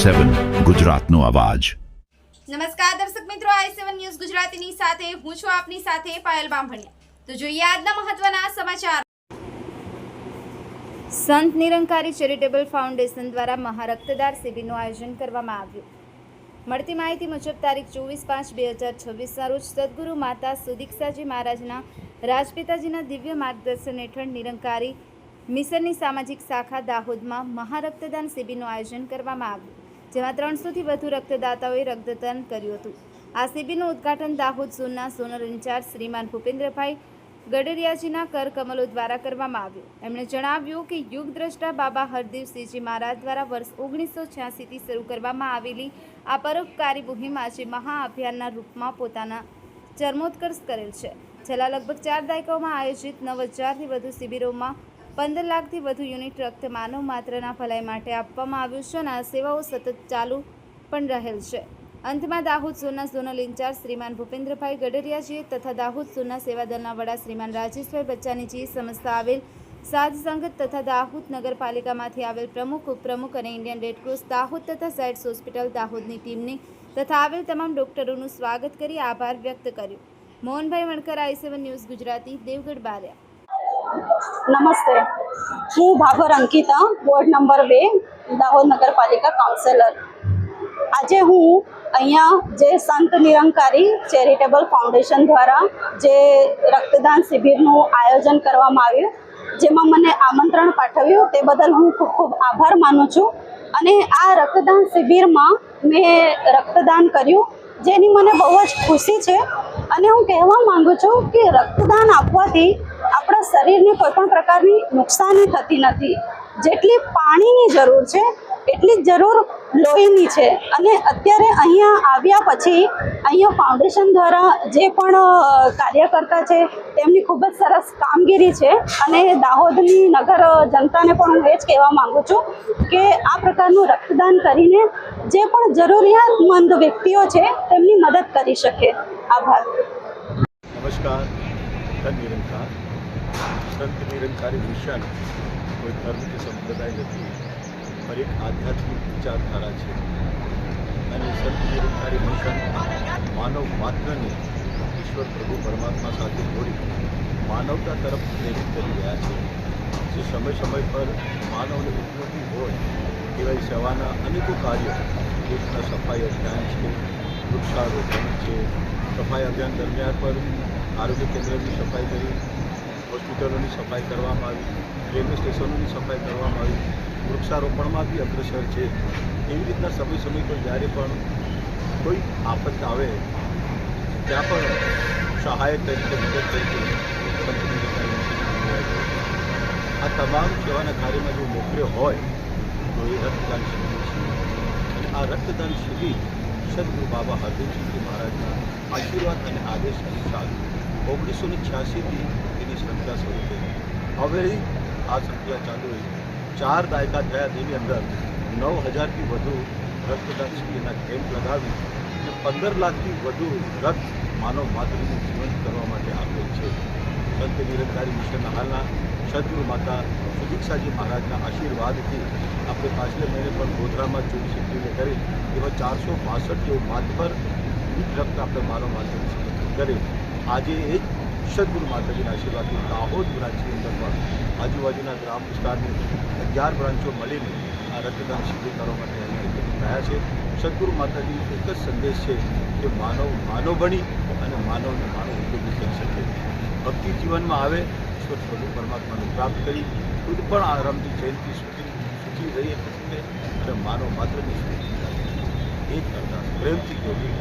i7 ગુજરાતનો અવાજ। નમસ્કાર દર્શક મિત્રો, i7 ન્યૂઝ ગુજરાતીની સાથે હું છું આપની સાથે પાયલ બામભણિયા। તો જોઈએ આજના મહત્વના સમાચાર। સંત નિરંકારી ચેરિટેબલ ફાઉન્ડેશન દ્વારા મહારક્તદાન શિબિરનું આયોજન કરવામાં આવ્યું। મળતી માહિતી મુજબ તારીખ 24/5/2026ના રોજ સદગુરુ માતા સુદીક્ષાજી મહારાજના રાજપિતાજીના દિવ્ય માર્ગદર્શન હેઠળ નિરંકારી મિશનની સામાજિક શાખા દાહોદમાં મહારક્તદાન શિબિરનું આયોજન કરવામાં આવ્યું, જેમાં 300થી વધુ રક્તદાતાઓએ રક્તદાન કર્યું હતું। આ શિબિરનું ઉદ્ઘાટન દાહોદ ઝોનના ઝોનલ ઇન્ચાર્જ શ્રીમાન ભૂપેન્દ્રભાઈ ગડરિયાજીના કરકમલો દ્વારા કરવામાં આવ્યું। એમણે જણાવ્યું કે યુગદ્રષ્ટા બાબા હરદેવસિંહજી મહારાજ દ્વારા વર્ષ 1986થી શરૂ કરવામાં આવેલી આ પરોપકારી મુહિમ આજે મહાઅભિયાનના રૂપમાં પોતાના ચરમોત્કર્ષ કરેલ છે। છેલ્લા લગભગ 4 દાયકાઓમાં આયોજિત 9000થી વધુ શિબિરોમાં 15 લાખથી વધુ યુનિટ રક્ત માનવ માત્રના ભલાઈ માટે આપવામાં આવ્યું છે અને આ સેવાઓ સતત ચાલુ પણ રહેલ છે। અંતમાં દાહોદ ઝોનના ઝોનલ ઇન્ચાર્જ શ્રીમાન ભૂપેન્દ્રભાઈ ગડરિયાજીએ તથા દાહોદ ઝોનના સેવાદળના વડા શ્રીમાન રાજેશભાઈ બચ્ચાનીજીએ સમસ્ત આવેલ સાધ સંગત તથા દાહોદ નગરપાલિકામાંથી આવેલ પ્રમુખ ઉપપ્રમુખ અને ઇન્ડિયન રેડક્રોસ દાહોદ તથા ઝાયડ્સ હોસ્પિટલ દાહોદની ટીમની તથા આવેલ તમામ ડોક્ટરોનું સ્વાગત કરી આભાર વ્યક્ત કર્યો। Mohanbhai Vankar, i7 news Gujarati, Devgadh Baria. નમસ્તે, હું ભાભર અંકિતા, વોર્ડ નંબર 2, દાહોદ નગરપાલિકા કાઉન્સિલર। આજે હું અહીંયા જે સંત નિરંકારી ચેરિટેબલ ફાઉન્ડેશન દ્વારા જે રક્તદાન શિબિરનું આયોજન કરવામાં આવ્યું, જેમાં મને આમંત્રણ પાઠવ્યું તે બદલ હું ખૂબ ખૂબ આભાર માનું છું। અને આ રક્તદાન શિબિરમાં મેં રક્તદાન કર્યું, જેની મને બહુ જ ખુશી છે। અને હું કહેવા માંગુ છું કે રક્તદાન આપવાથી આપણા શરીરને કોઈ પણ પ્રકારની નુકસાની થતી નથી। જેટલી પાણીની જરૂર છે એટલી જ જરૂર લોહીની છે। અને અત્યારે અહીંયા આવ્યા પછી અહીંયા ફાઉન્ડેશન દ્વારા જે પણ કાર્યકર્તા છે તેમની ખૂબ જ સરસ કામગીરી છે। અને દાહોદની નગર જનતાને પણ હું એ જ કહેવા માગું છું કે આ પ્રકારનું રક્તદાન કરીને જે પણ જરૂરિયાતમંદ વ્યક્તિઓ છે તેમની મદદ કરી શકે। આભાર। નમસ્કાર। संत निरंकारी मिशन कोई धर्म के संप्रदाय नहीं पर एक आध्यात्मिक विचारधारा है। અને સંત નિરંકારી મિશન માનવ માત્રને ઈશ્વર પ્રભુ પરમાત્મા સાથે જોડી માનવતા તરફ પ્રેરિત કરી રહ્યા છે। જે સમય પર માનવને ઉપયોગી હોય એવા સેવાના અનેકો કાર્યો, દેશના સફાઈ અભિયાન છે, વૃક્ષારોપણ છે, સફાઈ અભિયાન દરમિયાન પર આરોગ્ય કેન્દ્રની સફાઈ કરી, હોસ્પિટલોની સફાઈ કરવામાં આવી, રેલવે સ્ટેશનોની સફાઈ કરવામાં આવી, વૃક્ષારોપણમાં બી અગ્રસર છે। એવી રીતના સમય પર જ્યારે પણ કોઈ આફત આવે ત્યાં પણ સહાયક તરીકે મદદ તરીકે આ તમામ સેવાના કાર્યમાં જો મોકલ્યો હોય તો એ રક્તદાન શિબિર છે। અને આ રક્તદાન શિબિર સદગુરુ બાબા હરદેવસિંહજી મહારાજના આશીર્વાદ અને આદેશ અનુસાર 1986થી એની સંખ્યા શરૂ થઈ। હવે આ સંખ્યા ચાલુ રહી 4 દાયકા થયા, તેની અંદર 9000થી વધુ રક્તદાન શિબિરના કેમ્પ લગાવી અને 15 લાખથી વધુ રક્ત માનવ માતૃનું જીવન કરવા માટે આપેલ છે। સંત નિરંકારી મિશનના હાલના સદગુરુ માતા સુદીક્ષાજી મહારાજના આશીર્વાદથી આપણે પાછલે મહિને પણ ગોધરામાં 24 એપ્રિલે કરી એવા 462 જેવું માતબર રક્ત આપણે માનવ માતૃનું સમર્પિત કરે। આજે એ જ સદગુરુ માતાજીના આશીર્વાદથી દાહોદ બ્રાન્ચની અંદર પણ આજુબાજુના ગ્રામ વિસ્તારની 11 બ્રાન્ચો મળીને આ રક્તદાન શિબિર કરવા માટે અહીંયા એકત્રિત થયા છે। સદગુરુ માતાજીનો એક જ સંદેશ છે કે માનવ બની અને માનવને માનવ ઉપયોગી કરી શકે। ભક્તિ જીવનમાં આવે, ઈશ્વર સ્વરૂપ પરમાત્માને પ્રાપ્ત કરી ખુદ પણ આરામથી જયંતિ સુખી રહી શકે અને માનવ માત્રની સુખી થાય। એ જ અરદાસ પ્રેમથી યોગી